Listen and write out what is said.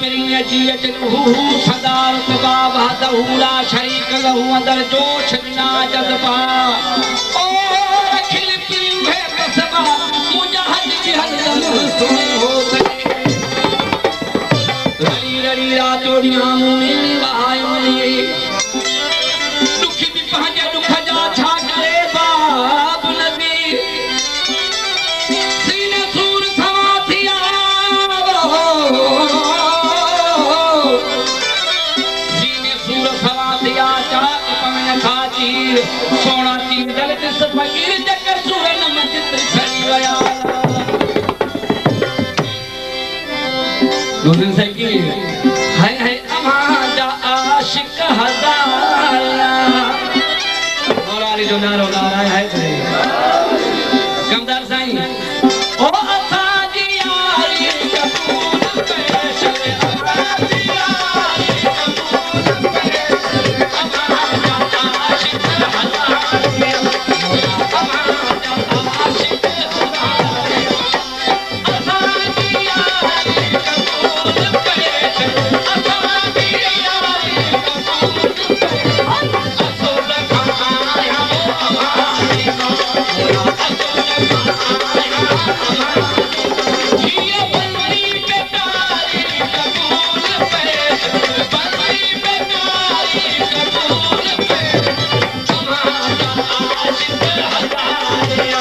पिरिय जियत रूह सदार तबाब हदहूला शरीक लहू अंदर जोश बिना जज्बा ओ अखिल प्रिय है कसबा मुजाहिद जिहद सुने हो सके रली रली रातोड़ियां मुने वहाय मलिए दुखी भी पहंजे दुख जा छा करे बाप नबी सीने सूर सवा थिया सीने सूर सवा थिया चाक पवन खाती सोना तीन दल दिस फकीर जकर सूर नम चित्र छड़ी वया दूसरी सकी हाय हाय अमाजा आशिक हजारा और आली जो नारो नारा है कमदार साईं ओ असाजी यारी कपूर पेश असाजी यारी कपूर पेश अमाजा आशिक हजारा अमाजा आशिक हजारा असाजी यारी कपूर पेश असाजी यारी कपूर पेश असुर खाया अमाजी को ये बंदी बेकारी कबूल पेश बंदी बेकारी कबूल पेश हमारा आशिक हजारिया